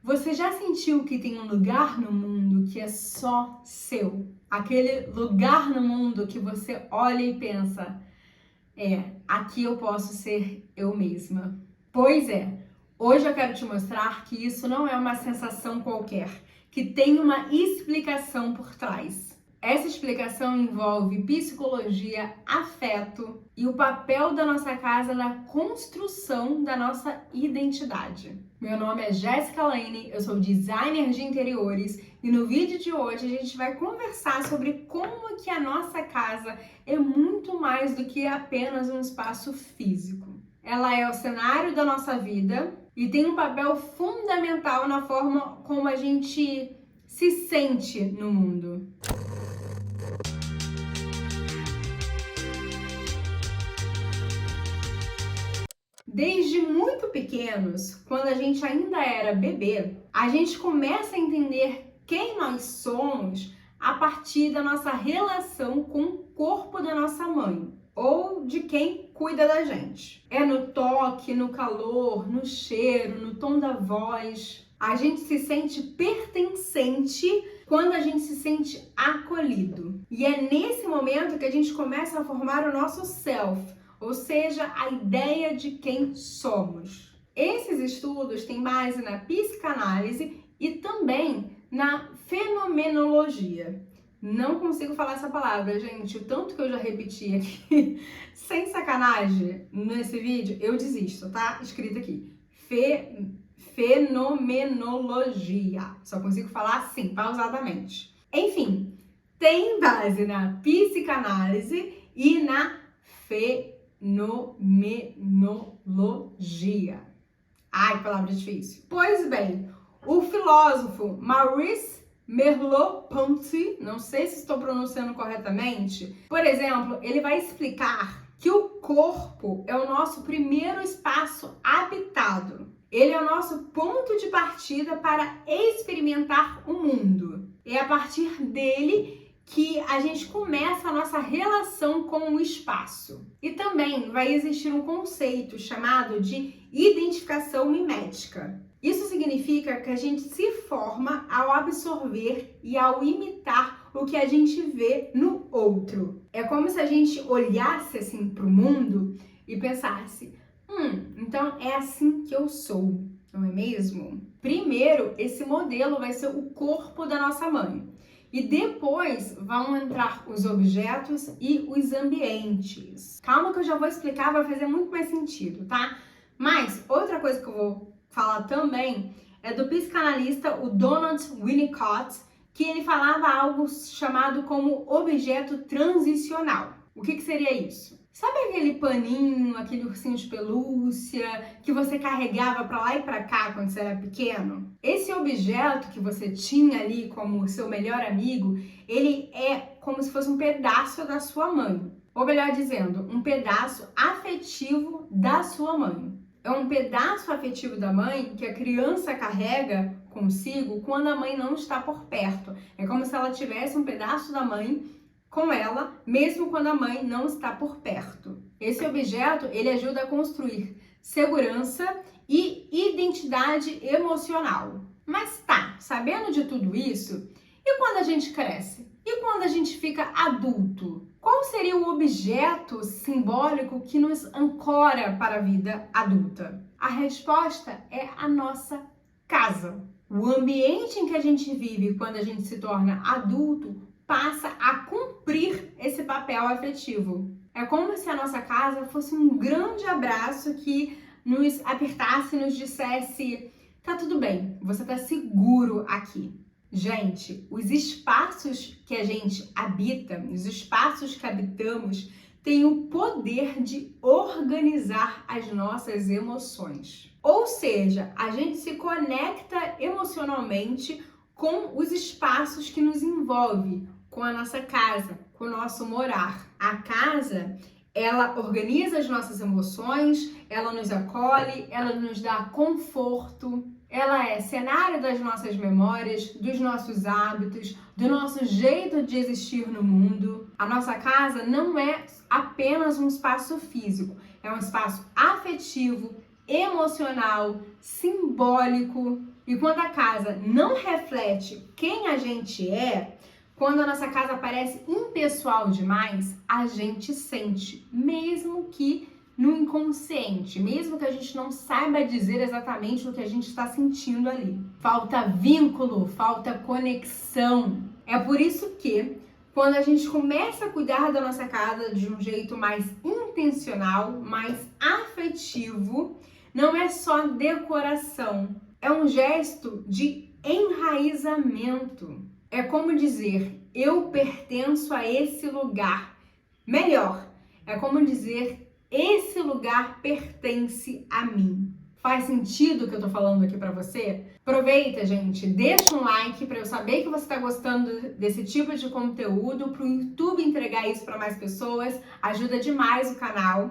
Você já sentiu que tem um lugar no mundo que é só seu? Aquele lugar no mundo que você olha e pensa, aqui eu posso ser eu mesma. Pois é, hoje eu quero te mostrar que isso não é uma sensação qualquer, que tem uma explicação por trás. Essa explicação envolve psicologia, afeto e o papel da nossa casa na construção da nossa identidade. Meu nome é Jéssica Lane, eu sou designer de interiores e no vídeo de hoje a gente vai conversar sobre como que a nossa casa é muito mais do que apenas um espaço físico. Ela é o cenário da nossa vida e tem um papel fundamental na forma como a gente se sente no mundo. Desde muito pequenos, quando a gente ainda era bebê, a gente começa a entender quem nós somos a partir da nossa relação com o corpo da nossa mãe ou de quem cuida da gente. É no toque, no calor, no cheiro, no tom da voz. A gente se sente pertencente quando a gente se sente acolhido. E é nesse momento que a gente começa a formar o nosso self, ou seja, a ideia de quem somos. Esses estudos têm base na psicanálise e também na fenomenologia. Não consigo falar essa palavra, gente, o tanto que eu já repeti aqui, sem sacanagem, nesse vídeo, eu desisto, tá? Escrito aqui, fenomenologia. Só consigo falar assim, pausadamente. Enfim, tem base na psicanálise e na fenomenologia. Ai, que palavra difícil. Pois bem, o filósofo Maurice Merleau-Ponty, não sei se estou pronunciando corretamente, por exemplo, ele vai explicar que o corpo é o nosso primeiro espaço habitado. Ele é o nosso ponto de partida para experimentar o mundo. É a partir dele que a gente começa a nossa relação com o espaço. E também vai existir um conceito chamado de identificação mimética. Isso significa que a gente se forma ao absorver e ao imitar o que a gente vê no outro. É como se a gente olhasse assim para o mundo e pensasse, então é assim que eu sou, não é mesmo? Primeiro, esse modelo vai ser o corpo da nossa mãe. E depois vão entrar os objetos e os ambientes. Calma que eu já vou explicar, vai fazer muito mais sentido, tá? Mas outra coisa que eu vou falar também é do psicanalista, o Donald Winnicott, que ele falava algo chamado como objeto transicional. O que seria isso? Sabe aquele paninho, aquele ursinho de pelúcia que você carregava para lá e para cá quando você era pequeno? Esse objeto que você tinha ali como seu melhor amigo, ele é como se fosse um pedaço da sua mãe. Ou melhor dizendo, um pedaço afetivo da sua mãe. É um pedaço afetivo da mãe que a criança carrega consigo quando a mãe não está por perto. É como se ela tivesse um pedaço da mãe com ela, mesmo quando a mãe não está por perto. Esse objeto, ele ajuda a construir segurança e identidade emocional. Mas tá, sabendo de tudo isso, e quando a gente cresce? E quando a gente fica adulto? Qual seria o objeto simbólico que nos ancora para a vida adulta? A resposta é a nossa casa. O ambiente em que a gente vive quando a gente se torna adulto passa a cumprir esse papel afetivo. É como se a nossa casa fosse um grande abraço que nos apertasse e nos dissesse: tá tudo bem, você tá seguro aqui. Gente, os espaços que a gente habita, os espaços que habitamos, têm o poder de organizar as nossas emoções. Ou seja, a gente se conecta emocionalmente com os espaços que nos envolvem, com a nossa casa, com o nosso morar. A casa, ela organiza as nossas emoções, ela nos acolhe, ela nos dá conforto, ela é cenário das nossas memórias, dos nossos hábitos, do nosso jeito de existir no mundo. A nossa casa não é apenas um espaço físico, é um espaço afetivo, emocional, simbólico. E quando a casa não reflete quem a gente é, quando a nossa casa parece impessoal demais, a gente sente, mesmo que no inconsciente, mesmo que a gente não saiba dizer exatamente o que a gente está sentindo ali. Falta vínculo, falta conexão. É por isso que, quando a gente começa a cuidar da nossa casa de um jeito mais intencional, mais afetivo, não é só decoração, é um gesto de enraizamento. É como dizer, eu pertenço a esse lugar. Melhor, é como dizer, esse lugar pertence a mim. Faz sentido o que eu tô falando aqui pra você? Aproveita, gente, deixa um like pra eu saber que você tá gostando desse tipo de conteúdo, pro YouTube entregar isso pra mais pessoas, ajuda demais o canal.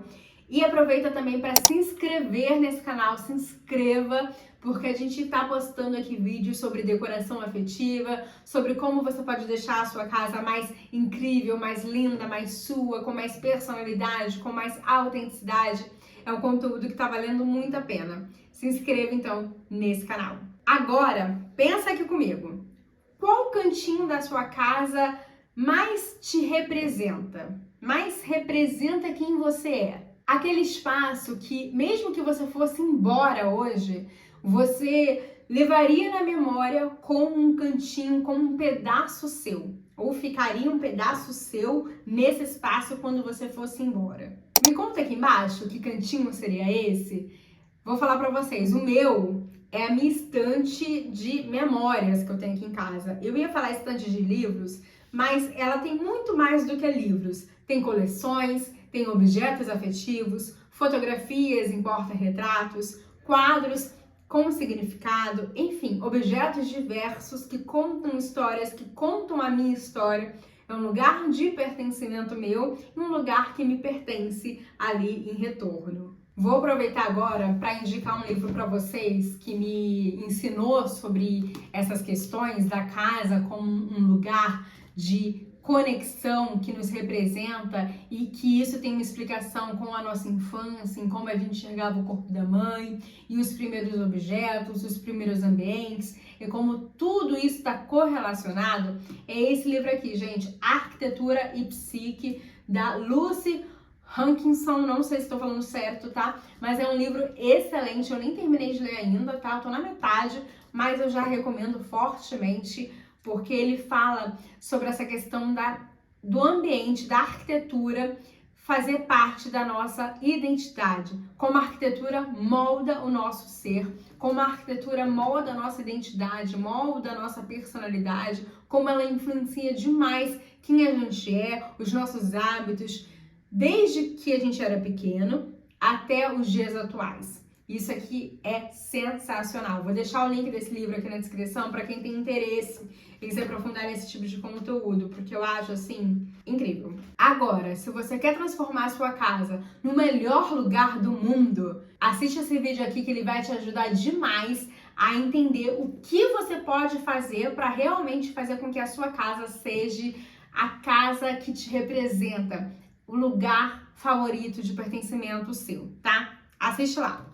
E aproveita também para se inscrever nesse canal, se inscreva, porque a gente tá postando aqui vídeos sobre decoração afetiva, sobre como você pode deixar a sua casa mais incrível, mais linda, mais sua, com mais personalidade, com mais autenticidade. É um conteúdo que tá valendo muito a pena. Se inscreva então nesse canal. Agora, pensa aqui comigo. Qual cantinho da sua casa mais te representa? Mais representa quem você é? Aquele espaço que, mesmo que você fosse embora hoje, você levaria na memória como um cantinho, como um pedaço seu. Ou ficaria um pedaço seu nesse espaço quando você fosse embora. Me conta aqui embaixo que cantinho seria esse. Vou falar pra vocês, o meu é a minha estante de memórias que eu tenho aqui em casa. Eu ia falar estante de livros, mas ela tem muito mais do que livros. Tem coleções, tem objetos afetivos, fotografias em porta-retratos, quadros com significado, enfim, objetos diversos que contam histórias, que contam a minha história. É um lugar de pertencimento meu e um lugar que me pertence ali em retorno. Vou aproveitar agora para indicar um livro para vocês que me ensinou sobre essas questões da casa como um lugar de conexão que nos representa e que isso tem uma explicação com a nossa infância, em como a gente enxergava o corpo da mãe e os primeiros objetos, os primeiros ambientes e como tudo isso está correlacionado. É esse livro aqui, gente, Arquitetura e Psique, da Lucy Hankinson, não sei se estou falando certo, tá? Mas é um livro excelente, eu nem terminei de ler ainda, tá? Eu tô na metade, mas eu já recomendo fortemente, porque ele fala sobre essa questão do ambiente, da arquitetura, fazer parte da nossa identidade. Como a arquitetura molda o nosso ser, como a arquitetura molda a nossa identidade, molda a nossa personalidade, como ela influencia demais quem a gente é, os nossos hábitos, desde que a gente era pequeno até os dias atuais. Isso aqui é sensacional. Vou deixar o link desse livro aqui na descrição para quem tem interesse em se aprofundar nesse tipo de conteúdo, porque eu acho, assim, incrível. Agora, se você quer transformar a sua casa no melhor lugar do mundo, assiste esse vídeo aqui que ele vai te ajudar demais a entender o que você pode fazer para realmente fazer com que a sua casa seja a casa que te representa, o lugar favorito de pertencimento seu, tá? Assiste lá.